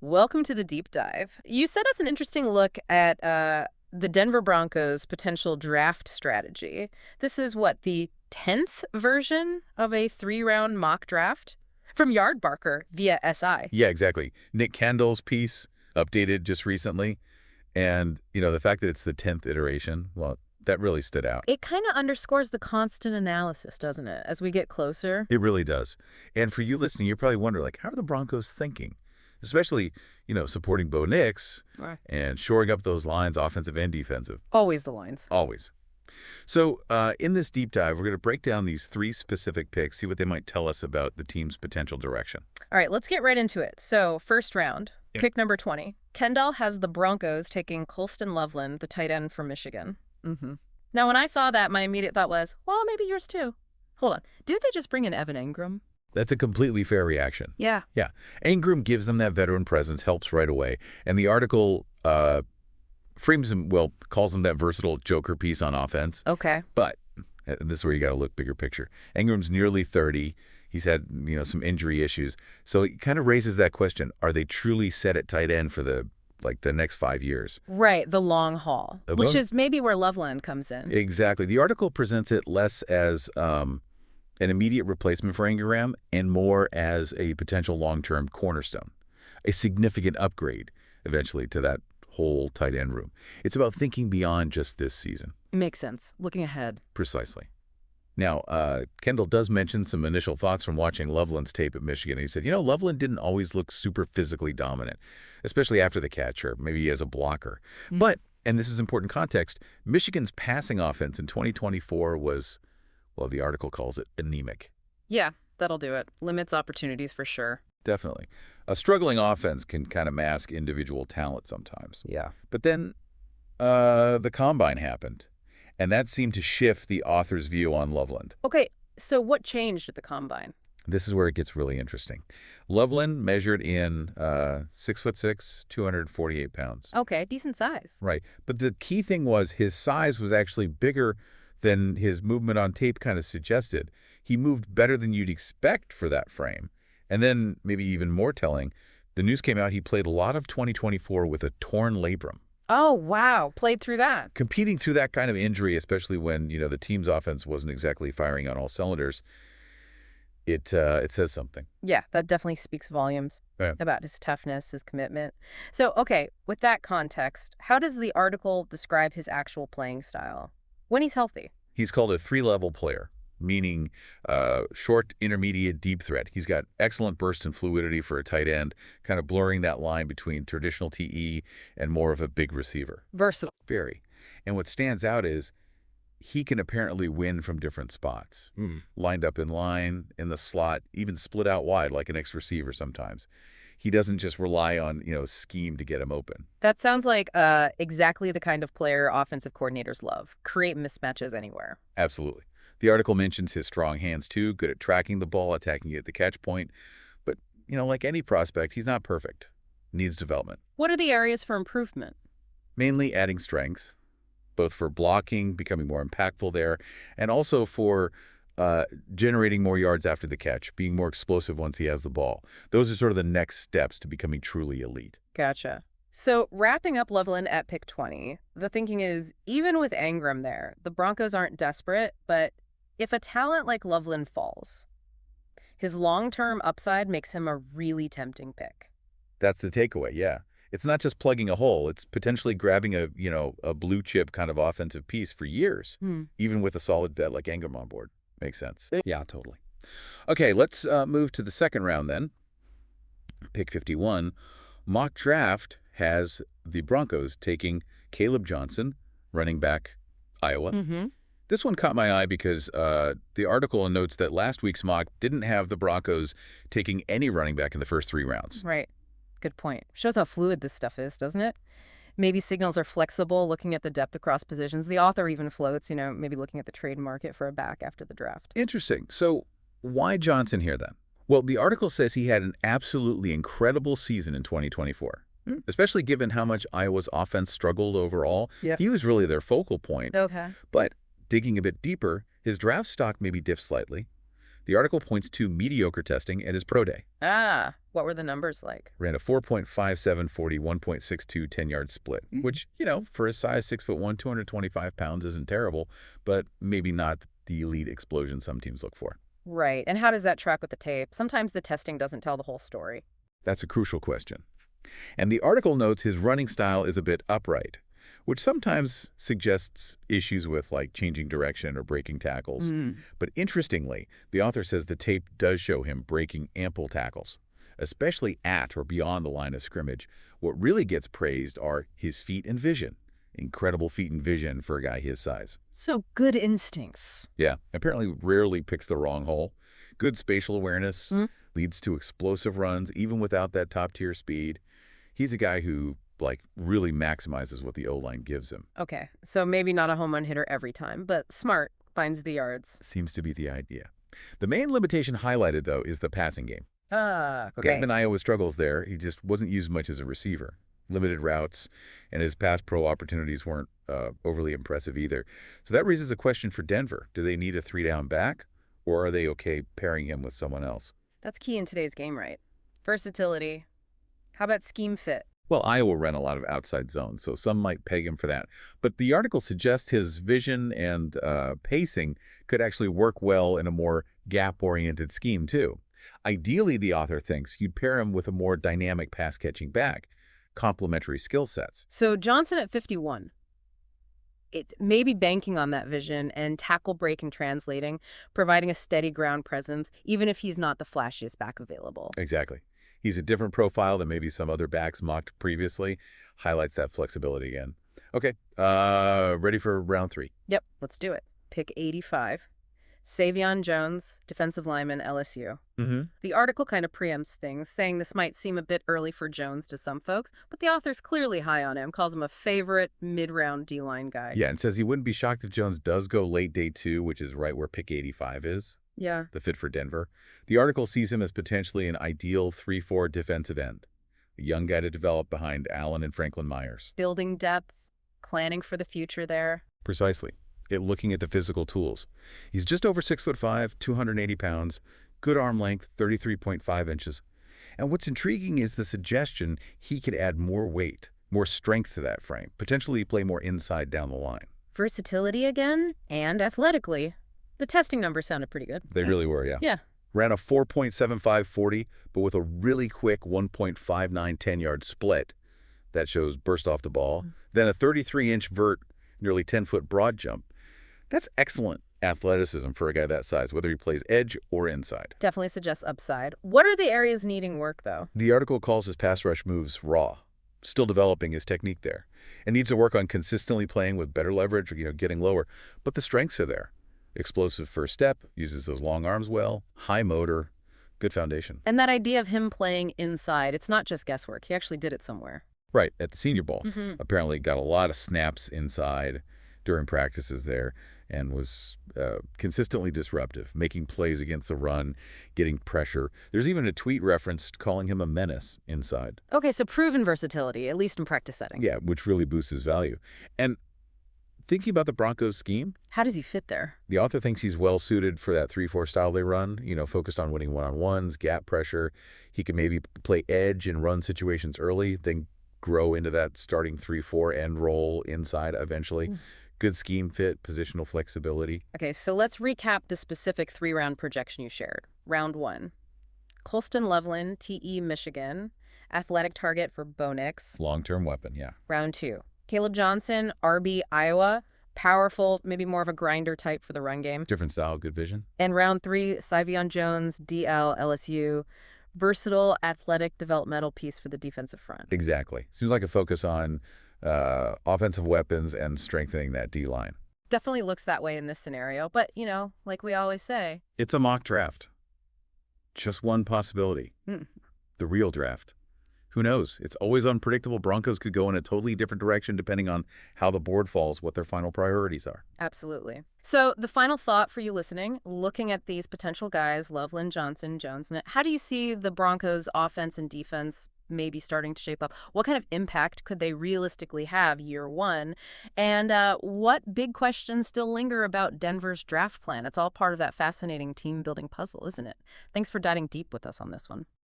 Welcome to the deep dive. You sent us an interesting look at the Denver Broncos' potential draft strategy. This is what, the 10th version of a three-round mock draft? From Yardbarker via SI. Yeah, exactly. Nick Kendall's piece updated just recently. And, the fact that it's the 10th iteration, well, that really stood out. It kind of underscores the constant analysis, doesn't it, as we get closer? It really does. And for you listening, you're probably wondering, like, how are the Broncos thinking? Especially, supporting Bo Nix Right. and shoring up those lines, offensive and defensive. Always the lines. Always. So in this deep dive, we're going to break down these three specific picks, see what they might tell us about the team's potential direction. All right, let's get right into it. So, first round, Yep. pick number 20. Kendall has the Broncos taking Colston Loveland, the tight end from Michigan. Mm-hmm. Now, when I saw that, my immediate thought was, well, maybe yours too. Hold on. Did they just bring in Evan Engram? That's a completely fair reaction. Yeah. Yeah. Ingram gives them that veteran presence, helps right away. And the article frames him, well, calls him that versatile joker piece on offense. Okay. But, and this is where you got to look bigger picture. Ingram's nearly 30. He's had, some injury issues. So it kind of raises that question. Are they truly set at tight end for the next 5 years? Right, the long haul, which is maybe where Loveland comes in. Exactly. The article presents it less as an immediate replacement for Ingram and more as a potential long-term cornerstone, a significant upgrade eventually to that whole tight end room. It's about thinking beyond just this season. Makes sense. Looking ahead. Precisely. Now, Kendall does mention some initial thoughts from watching Loveland's tape at Michigan. He said, Loveland didn't always look super physically dominant, especially after the catch or maybe as a blocker. But, and this is important context, Michigan's passing offense in 2024 was, well, the article calls it anemic. Yeah, that'll do it. Limits opportunities for sure. Definitely. A struggling offense can kind of mask individual talent sometimes. Yeah. But then the combine happened, and that seemed to shift the author's view on Loveland. Okay, so what changed at the combine? This is where it gets really interesting. Loveland measured in 6'6", 248 pounds. Okay, decent size. Right. But the key thing was his size was actually bigger than his movement on tape kind of suggested. He moved better than you'd expect for that frame. And then, maybe even more telling, the news came out he played a lot of 2024 with a torn labrum. Oh, wow. Played through that. Competing through that kind of injury, especially when, the team's offense wasn't exactly firing on all cylinders, it says something. Yeah, that definitely speaks volumes about his toughness, his commitment. So, okay, with that context, how does the article describe his actual playing style when he's healthy? He's called a three-level player, meaning short, intermediate, deep threat. He's got excellent burst and fluidity for a tight end, kind of blurring that line between traditional TE and more of a big receiver. Versatile. Very. And what stands out is he can apparently win from different spots. Lined up in line, in the slot, even split out wide like an X-receiver sometimes. He doesn't just rely on, scheme to get him open. That sounds like exactly the kind of player offensive coordinators love. Create mismatches anywhere. Absolutely. The article mentions his strong hands, too, good at tracking the ball, attacking it at the catch point. But, like any prospect, he's not perfect. Needs development. What are the areas for improvement? Mainly adding strength, both for blocking, becoming more impactful there, and also for generating more yards after the catch, being more explosive once he has the ball. Those are sort of the next steps to becoming truly elite. Gotcha. So wrapping up Loveland at pick 20, the thinking is, even with Engram there, the Broncos aren't desperate, but if a talent like Loveland falls, his long-term upside makes him a really tempting pick. That's the takeaway, yeah. It's not just plugging a hole. It's potentially grabbing a blue chip kind of offensive piece for years, even with a solid vet like Engram on board. Makes sense. Yeah, totally. Okay, let's move to the second round then. Pick 51. Mock draft has the Broncos taking Caleb Johnson, running back, Iowa. This one caught my eye because the article notes that last week's mock didn't have the Broncos taking any running back in the first 3 rounds. Right. Good point. Shows how fluid this stuff is, doesn't it? Maybe signals are flexible, looking at the depth across positions. The author even floats, maybe looking at the trade market for a back after the draft. Interesting. So why Johnson here then? Well, the article says he had an absolutely incredible season in 2024, especially given how much Iowa's offense struggled overall. Yeah. He was really their focal point. Okay. But digging a bit deeper, his draft stock maybe diffed slightly. The article points to mediocre testing at his pro day. Ah, what were the numbers like? Ran a 4.57 40, 1.62 10-yard split, which, for his size, 6'1", 225 pounds isn't terrible, but maybe not the elite explosion some teams look for. Right. And how does that track with the tape? Sometimes the testing doesn't tell the whole story. That's a crucial question. And the article notes his running style is a bit upright, which sometimes suggests issues with like changing direction or breaking tackles. But interestingly, the author says the tape does show him breaking ample tackles, especially at or beyond the line of scrimmage. What really gets praised are his feet and vision. Incredible feet and vision for a guy his size. So good instincts. Yeah, apparently rarely picks the wrong hole. Good spatial awareness, leads to explosive runs even without that top-tier speed. He's a guy who really maximizes what the O-line gives him. Okay, so maybe not a home run hitter every time, but smart, finds the yards. Seems to be the idea. The main limitation highlighted, though, is the passing game. Okay. Even Iowa struggles there. He just wasn't used much as a receiver. Limited routes, and his pass pro opportunities weren't overly impressive either. So that raises a question for Denver. Do they need a three-down back, or are they okay pairing him with someone else? That's key in today's game, right? Versatility. How about scheme fit? Well, Iowa ran a lot of outside zones, so some might peg him for that. But the article suggests his vision and pacing could actually work well in a more gap-oriented scheme, too. Ideally, the author thinks you'd pair him with a more dynamic pass-catching back, complementary skill sets. So Johnson at 51. It's maybe banking on that vision and tackle break and translating, providing a steady ground presence, even if he's not the flashiest back available. Exactly. He's a different profile than maybe some other backs mocked previously. Highlights that flexibility again. Okay, ready for round 3. Yep, let's do it. Pick 85. Savion Jones, defensive lineman, LSU. The article kind of preempts things, saying this might seem a bit early for Jones to some folks, but the author's clearly high on him, calls him a favorite mid-round D-line guy. Yeah, and says he wouldn't be shocked if Jones does go late day 2, which is right where pick 85 is. Yeah. The fit for Denver. The article sees him as potentially an ideal 3-4 defensive end, a young guy to develop behind Allen and Franklin Myers. Building depth, planning for the future there. Precisely. Looking at the physical tools. He's just over 6'5", 280 pounds, good arm length, 33.5 inches. And what's intriguing is the suggestion he could add more weight, more strength to that frame, potentially play more inside down the line. Versatility again, and athletically. The testing numbers sounded pretty good. They really were, yeah. Yeah. Ran a 4.75 40, but with a really quick 1.59 10-yard split. That shows burst off the ball. Then a 33-inch vert, nearly 10-foot broad jump. That's excellent athleticism for a guy that size, whether he plays edge or inside. Definitely suggests upside. What are the areas needing work, though? The article calls his pass rush moves raw, still developing his technique there, and needs to work on consistently playing with better leverage, getting lower. But the strengths are there. Explosive first step, uses those long arms well, high motor, good foundation. And that idea of him playing inside, it's not just guesswork. He actually did it somewhere. Right, at the Senior Bowl. Apparently got a lot of snaps inside during practices there and was consistently disruptive, making plays against the run, getting pressure. There's even a tweet referenced calling him a menace inside. Okay, so proven versatility, at least in practice settings. Yeah, which really boosts his value. And thinking about the Broncos scheme, how does he fit there? The author thinks he's well suited for that 3-4 style they run, focused on winning one-on-ones, gap pressure. He can maybe play edge and run situations early, then grow into that starting 3-4 end roll inside eventually. Good scheme fit, positional flexibility. Okay, so let's recap the specific 3-round projection you shared. Round 1, Colston Loveland, TE, Michigan, athletic target for Bo Nix. Long-term weapon, yeah. Round 2, Caleb Johnson, RB, Iowa, powerful, maybe more of a grinder type for the run game. Different style, good vision. And round 3, Savion Jones, DL, LSU, versatile, athletic, developmental piece for the defensive front. Exactly. Seems like a focus on offensive weapons and strengthening that D-line. Definitely looks that way in this scenario, but, like we always say. It's a mock draft. Just one possibility. The real draft. Who knows? It's always unpredictable. Broncos could go in a totally different direction depending on how the board falls, what their final priorities are. Absolutely. So the final thought for you listening, looking at these potential guys, Loveland, Johnson, Jones, how do you see the Broncos' offense and defense maybe starting to shape up. What kind of impact could they realistically have year one? And what big questions still linger about Denver's draft plan? It's all part of that fascinating team building puzzle, isn't it? Thanks for diving deep with us on this one.